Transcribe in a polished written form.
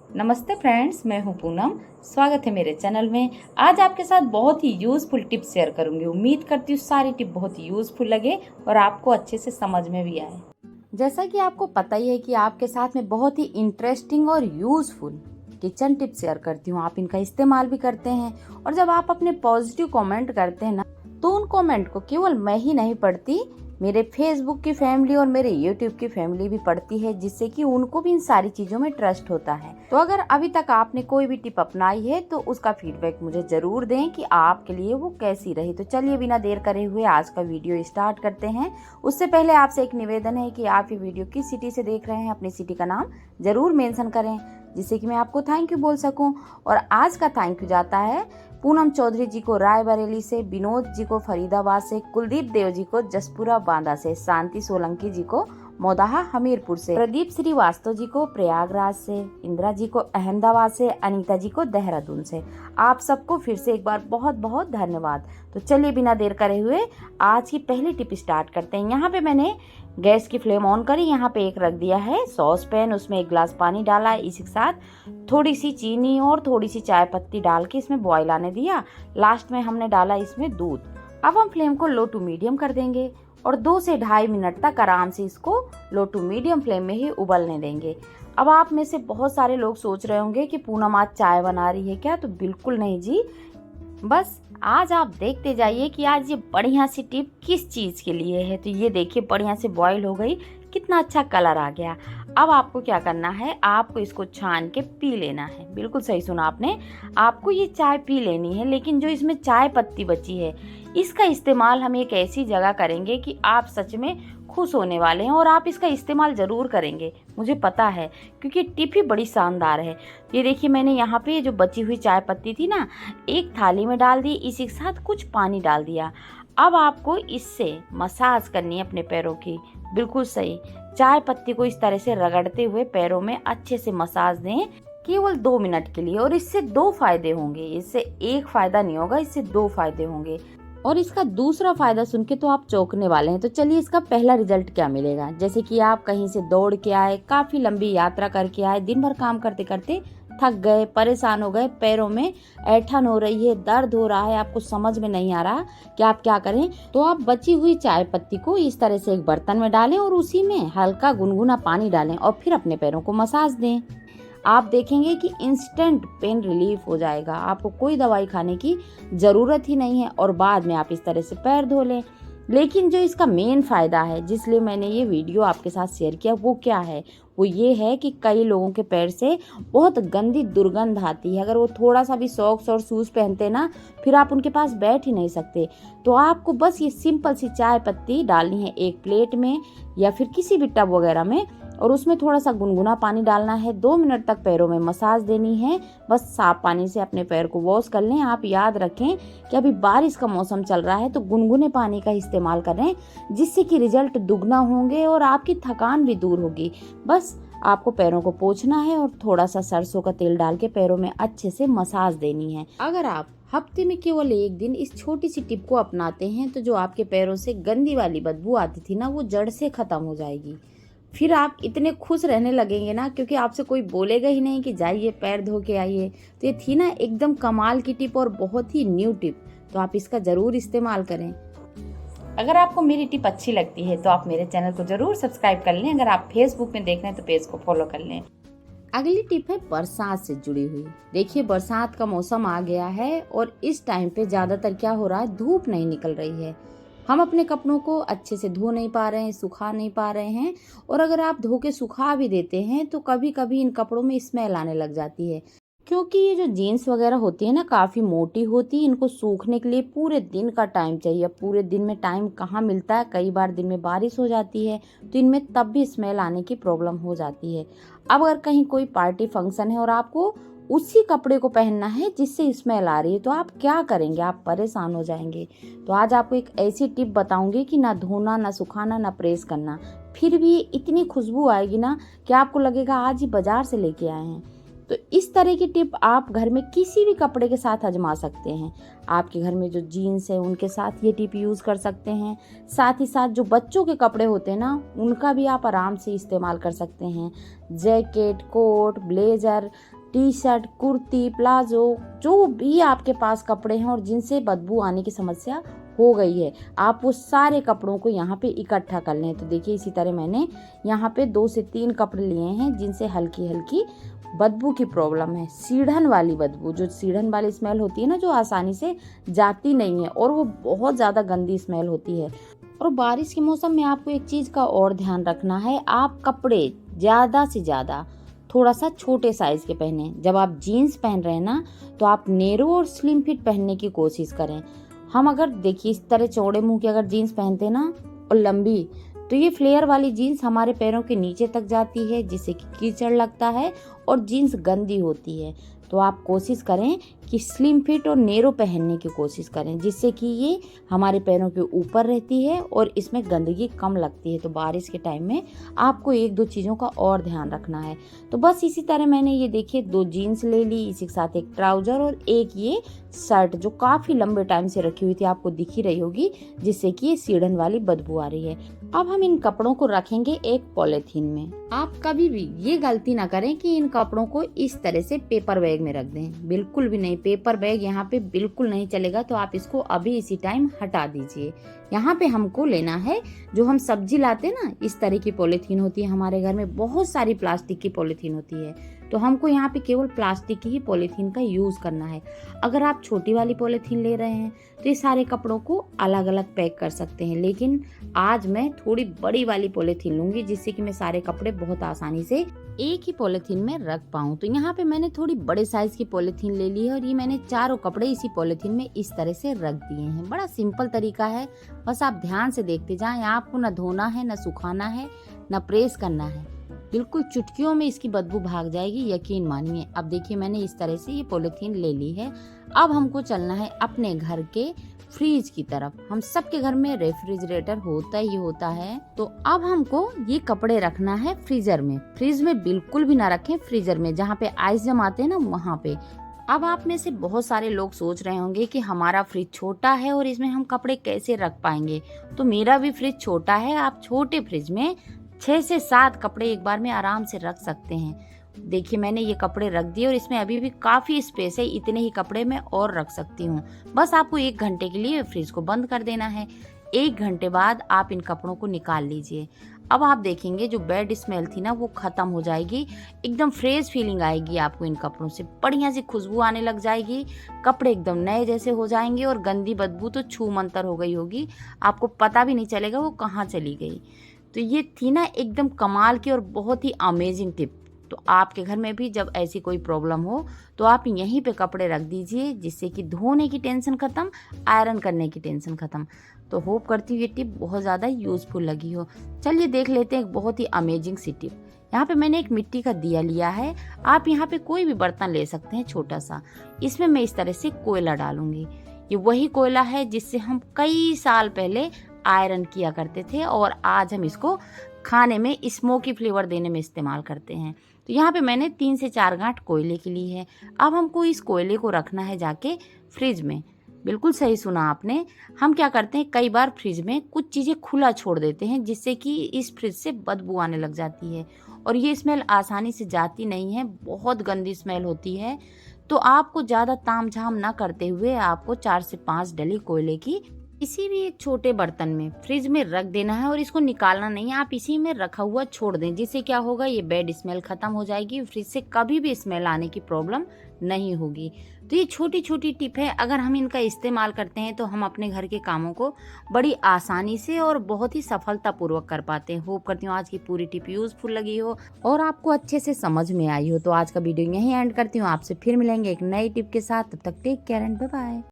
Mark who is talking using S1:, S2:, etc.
S1: नमस्ते फ्रेंड्स, मैं हूं पूनम। स्वागत है मेरे चैनल में। आज आपके साथ बहुत ही यूज़फुल टिप्स शेयर करूंगी। उम्मीद करती हूँ सारी टिप बहुत यूज़फुल लगे और आपको अच्छे से समझ में भी आए। जैसा कि आपको पता ही है कि आपके साथ में बहुत ही इंटरेस्टिंग और यूज़फुल किचन टिप्स शेयर करती हूँ। आप इनका इस्तेमाल भी करते हैं और जब आप अपने पॉजिटिव कमेंट करते हैं ना, तो उन कमेंट को केवल मैं ही नहीं पढ़ती, मेरे फेसबुक की फैमिली और मेरे यूट्यूब की फैमिली भी पढ़ती है, जिससे कि उनको भी इन सारी चीज़ों में ट्रस्ट होता है। तो अगर अभी तक आपने कोई भी टिप अपनाई है तो उसका फीडबैक मुझे ज़रूर दें कि आपके लिए वो कैसी रही। तो चलिए बिना देर करे हुए आज का वीडियो स्टार्ट करते हैं। उससे पहले आपसे एक निवेदन है कि आप ये वीडियो किस सिटी से देख रहे हैं, अपनी सिटी का नाम ज़रूर मेंशन करें, जिससे कि मैं आपको थैंक यू बोल सकूं। और आज का थैंक यू जाता है पूनम चौधरी जी को रायबरेली से, विनोद जी को फरीदाबाद से, कुलदीप देव जी को जसपुरा बांदा से, शांति सोलंकी जी को मोदाहा हमीरपुर से, प्रदीप श्रीवास्तव जी को प्रयागराज से, इंदिरा जी को अहमदाबाद से, अनीता जी को देहरादून से। आप सबको फिर से एक बार बहुत बहुत धन्यवाद। तो चलिए बिना देर करे हुए आज की पहली टिप स्टार्ट करते हैं। यहाँ पे मैंने गैस की फ्लेम ऑन करी, यहाँ पे एक रख दिया है सॉस पैन, उसमें 1 गिलास पानी डाला, इसी के साथ थोड़ी सी चीनी और थोड़ी सी चाय पत्ती डाल के इसमें बॉईल आने दिया। लास्ट में हमने डाला इसमें दूध। अब हम फ्लेम को लो टू मीडियम कर देंगे और 2 से 2.5 मिनट तक आराम से इसको लो टू मीडियम फ्लेम में ही उबलने देंगे। अब आप में से बहुत सारे लोग सोच रहे होंगे कि पूनम आज चाय बना रही है क्या? तो बिल्कुल नहीं जी, बस आज आप देखते जाइए कि आज ये बढ़िया सी टिप किस चीज़ के लिए है। तो ये देखिए बढ़िया से बॉईल हो गई, कितना अच्छा कलर आ गया। अब आपको क्या करना है, आपको इसको छान के पी लेना है। बिल्कुल सही सुना आपने, आपको ये चाय पी लेनी है। लेकिन जो इसमें चाय पत्ती बची है, इसका इस्तेमाल हम एक ऐसी जगह करेंगे कि आप सच में खुश होने वाले हैं और आप इसका इस्तेमाल ज़रूर करेंगे, मुझे पता है, क्योंकि टिप ही बड़ी शानदार है। ये देखिए मैंने यहाँ पे जो बची हुई चाय पत्ती थी ना, एक थाली में डाल दी, इसी के साथ कुछ पानी डाल दिया। अब आपको इससे मसाज करनी है अपने पैरों की। बिल्कुल सही, चाय पत्ती को इस तरह से रगड़ते हुए पैरों में अच्छे से मसाज दें, केवल 2 मिनट के लिए। और इससे 2 फायदे होंगे, इससे एक फायदा नहीं होगा, इससे 2 फायदे होंगे। और इसका दूसरा फायदा सुन के तो आप चौंकने वाले हैं। तो चलिए इसका पहला रिजल्ट क्या मिलेगा। जैसे कि आप कहीं से दौड़ के आए, काफी लंबी यात्रा करके आए, दिन भर काम करते करते थक गए, परेशान हो गए, पैरों में ऐंठन हो रही है, दर्द हो रहा है, आपको समझ में नहीं आ रहा कि आप क्या करें, तो आप बची हुई चाय पत्ती को इस तरह से एक बर्तन में डालें और उसी में हल्का गुनगुना पानी डालें और फिर अपने पैरों को मसाज दें। आप देखेंगे कि इंस्टेंट पेन रिलीफ हो जाएगा, आपको कोई दवाई खाने की ज़रूरत ही नहीं है और बाद में आप इस तरह से पैर धो लें। लेकिन जो इसका मेन फ़ायदा है, जिसलिए मैंने ये वीडियो आपके साथ शेयर किया, वो क्या है? वो ये है कि कई लोगों के पैर से बहुत गंदी दुर्गंध आती है। अगर वो थोड़ा सा भी सॉक्स और शूज़ पहनते ना, फिर आप उनके पास बैठ ही नहीं सकते। तो आपको बस ये सिंपल सी चाय पत्ती डालनी है एक प्लेट में या फिर किसी भी टब वगैरह में, और उसमें थोड़ा सा गुनगुना पानी डालना है। 2 मिनट तक पैरों में मसाज देनी है। बस साफ पानी से अपने पैर को वॉश कर लें। आप याद रखें कि अभी बारिश का मौसम चल रहा है, तो गुनगुने पानी का इस्तेमाल करें, जिससे कि रिजल्ट दुगना होंगे और आपकी थकान भी दूर होगी। बस आपको पैरों को पोंछना है और थोड़ा सा सरसों का तेल डाल के पैरों में अच्छे से मसाज देनी है। अगर आप हफ्ते में केवल एक दिन इस छोटी सी टिप को अपनाते हैं, तो जो आपके पैरों से गंदी वाली बदबू आती थी ना, वो जड़ से खत्म हो जाएगी। फिर आप इतने खुश रहने लगेंगे ना, क्योंकि आपसे कोई बोलेगा ही नहीं कि जाइए पैर धो के आइए। तो ये थी ना एकदम कमाल की टिप और बहुत ही न्यू टिप, तो आप इसका ज़रूर इस्तेमाल करें। अगर आपको मेरी टिप अच्छी लगती है तो आप मेरे चैनल को ज़रूर सब्सक्राइब कर लें। अगर आप फेसबुक में देख रहे हैं तो पेज को फॉलो कर लें। अगली टिप है बरसात से जुड़ी हुई। देखिए बरसात का मौसम आ गया है और इस टाइम पे ज़्यादातर क्या हो रहा है, धूप नहीं निकल रही है। हम अपने कपड़ों को अच्छे से धो नहीं पा रहे हैं, सुखा नहीं पा रहे हैं, और अगर आप धो के सुखा भी देते हैं तो कभी कभी इन कपड़ों में स्मेल आने लग जाती है, क्योंकि ये जो जीन्स वगैरह होती है ना, काफ़ी मोटी होती है। इनको सूखने के लिए पूरे दिन का टाइम चाहिए। अब पूरे दिन में टाइम कहाँ मिलता है, कई बार दिन में बारिश हो जाती है, तो इनमें तब भी स्मेल आने की प्रॉब्लम हो जाती है। अब अगर कहीं कोई पार्टी फंक्शन है और आपको उसी कपड़े को पहनना है जिससे स्मेल आ रही है, तो आप क्या करेंगे? आप परेशान हो जाएंगे। तो आज आपको एक ऐसी टिप बताऊंगी कि ना धोना, ना सुखाना, ना प्रेस करना, फिर भी इतनी खुशबू आएगी ना कि आपको लगेगा आज ही बाजार से लेके आए हैं। तो इस तरह की टिप आप घर में किसी भी कपड़े के साथ आजमा सकते हैं। आपके घर में जो जीन्स है उनके साथ ये टिप यूज़ कर सकते हैं। साथ ही साथ जो बच्चों के कपड़े होते हैं ना, उनका भी आप आराम से इस्तेमाल कर सकते हैं। Jacket, coat, blazer, T shirt, kurti, palazzo, जो भी आपके पास कपड़े हैं और जिनसे बदबू आने की समस्या हो गई है, आप वो सारे कपड़ों को यहाँ पे इकट्ठा कर लें। तो देखिए इसी तरह मैंने यहाँ पे 2 से 3 कपड़े लिए हैं जिनसे हल्की हल्की बदबू की प्रॉब्लम है। सीढ़न वाली बदबू, जो सीढ़न वाली स्मेल होती है ना, जो आसानी से जाती नहीं है और वो बहुत ज़्यादा गंदी स्मेल होती है। और बारिश के मौसम में आपको एक चीज़ का और ध्यान रखना है, आप कपड़े ज़्यादा से ज़्यादा थोड़ा सा छोटे साइज के पहने। जब आप जीन्स पहन रहे हैं ना, तो आप नेरो और स्लिम फिट पहनने की कोशिश करें। हम अगर देखिए इस तरह चौड़े मुंह की अगर जीन्स पहनते ना और लंबी, तो ये फ्लेयर वाली जीन्स हमारे पैरों के नीचे तक जाती है, जिससे कि कीचड़ लगता है और जीन्स गंदी होती है। तो आप कोशिश करें कि स्लिम फिट और नेरो पहनने की कोशिश करें, जिससे कि ये हमारे पैरों के ऊपर रहती है और इसमें गंदगी कम लगती है। तो बारिश के टाइम में आपको 1-2 चीज़ों का और ध्यान रखना है। तो बस इसी तरह मैंने ये देखिए 2 जीन्स ले ली, इसी के साथ एक ट्राउजर और एक ये शर्ट जो काफ़ी लंबे टाइम से रखी हुई थी, आपको दिख ही रही होगी, जिससे कि ये सीढ़न वाली बदबू आ रही है। अब हम इन कपड़ों को रखेंगे एक पॉलीथीन में। आप कभी भी ये गलती ना करें कि इन कपड़ों को इस तरह से पेपर बैग में रख दें, बिल्कुल भी नहीं। पेपर बैग यहाँ पे बिल्कुल नहीं चलेगा, तो आप इसको अभी इसी टाइम हटा दीजिए। यहाँ पे हमको लेना है, जो हम सब्जी लाते ना, इस तरह की पॉलीथीन होती है हमारे घर में, बहुत सारी प्लास्टिक की पॉलीथीन होती है, तो हमको यहाँ पे केवल प्लास्टिक की ही पॉलीथीन का यूज़ करना है। अगर आप छोटी वाली पॉलीथीन ले रहे हैं तो ये सारे कपड़ों को अलग अलग पैक कर सकते हैं, लेकिन आज मैं थोड़ी बड़ी वाली पॉलीथीन लूँगी, जिससे कि मैं सारे कपड़े बहुत आसानी से एक ही पॉलीथीन में रख पाऊँ। तो यहाँ पे मैंने थोड़ी बड़े साइज की पॉलीथीन ले ली है और ये मैंने चारों कपड़े इसी पॉलीथीन में इस तरह से रख दिए हैं। बड़ा सिंपल तरीका है, बस आप ध्यान से देखते जाएं। आपको न धोना है, न सुखाना है, न प्रेस करना है, बिल्कुल चुटकियों में इसकी बदबू भाग जाएगी, यकीन मानिए। अब देखिए मैंने इस तरह से ये पॉलीथीन ले ली है। अब हमको चलना है अपने घर के फ्रीज की तरफ। हम सबके घर में रेफ्रिजरेटर होता ही होता है। तो अब हमको ये कपड़े रखना है फ्रीजर में। फ्रिज में बिल्कुल भी ना रखें, फ्रीजर में, जहाँ पे आइस जमाते हैं ना, वहाँ पे। अब आप में से बहुत सारे लोग सोच रहे होंगे कि हमारा फ्रिज छोटा है और इसमें हम कपड़े कैसे रख पाएंगे। तो मेरा भी फ्रिज छोटा है, आप छोटे फ्रिज में 6 से 7 कपड़े एक बार में आराम से रख सकते हैं। देखिए मैंने ये कपड़े रख दिए और इसमें अभी भी काफ़ी स्पेस है, इतने ही कपड़े मैं और रख सकती हूँ। बस आपको 1 घंटे के लिए फ्रिज को बंद कर देना है। 1 घंटे बाद आप इन कपड़ों को निकाल लीजिए। अब आप देखेंगे जो बैड स्मेल थी ना, वो ख़त्म हो जाएगी, एकदम फ्रेश फीलिंग आएगी आपको इन कपड़ों से, बढ़िया सी खुशबू आने लग जाएगी, कपड़े एकदम नए जैसे हो जाएंगे और गंदी बदबू तो छू मंतर हो गई होगी, आपको पता भी नहीं चलेगा वो कहाँ चली गई। तो ये थी ना एकदम कमाल की और बहुत ही अमेजिंग टिप। तो आपके घर में भी जब ऐसी कोई प्रॉब्लम हो तो आप यहीं पे कपड़े रख दीजिए, जिससे कि धोने की टेंशन ख़त्म, आयरन करने की टेंशन ख़त्म। तो होप करती हूँ ये टिप बहुत ज़्यादा यूज़फुल लगी हो। चलिए देख लेते हैं एक बहुत ही अमेजिंग सी टिप। यहाँ पे मैंने एक मिट्टी का दिया लिया है, आप यहाँ पे कोई भी बर्तन ले सकते हैं छोटा सा। इसमें मैं इस तरह से कोयला डालूंगी। ये वही कोयला है जिससे हम कई साल पहले आयरन किया करते थे और आज हम इसको खाने में स्मोकी फ्लेवर देने में इस्तेमाल करते हैं। तो यहाँ पे मैंने 3 से 4 गांठ कोयले की ली है। अब हमको इस कोयले को रखना है जाके फ्रिज में। बिल्कुल सही सुना आपने। हम क्या करते हैं, कई बार फ्रिज में कुछ चीज़ें खुला छोड़ देते हैं, जिससे कि इस फ्रिज से बदबू आने लग जाती है और ये स्मेल आसानी से जाती नहीं है, बहुत गंदी स्मेल होती है। तो आपको ज़्यादा ताम झाम ना करते हुए आपको 4 से 5 डली कोयले की किसी भी एक छोटे बर्तन में फ्रिज में रख देना है और इसको निकालना नहीं है, आप इसी में रखा हुआ छोड़ दें, जिससे क्या होगा, ये बैड स्मेल खत्म हो जाएगी, फ्रिज से कभी भी स्मेल आने की प्रॉब्लम नहीं होगी। तो ये छोटी छोटी टिप है, अगर हम इनका इस्तेमाल करते हैं तो हम अपने घर के कामों को बड़ी आसानी से और बहुत ही सफलतापूर्वक कर पाते हैं। होप करती हूँ आज की पूरी टिप यूजफुल लगी हो और आपको अच्छे से समझ में आई हो। तो आज का वीडियो यहीं एंड करती हूँ, आपसे फिर मिलेंगे एक नई टिप के साथ। तब तक take care and bye bye.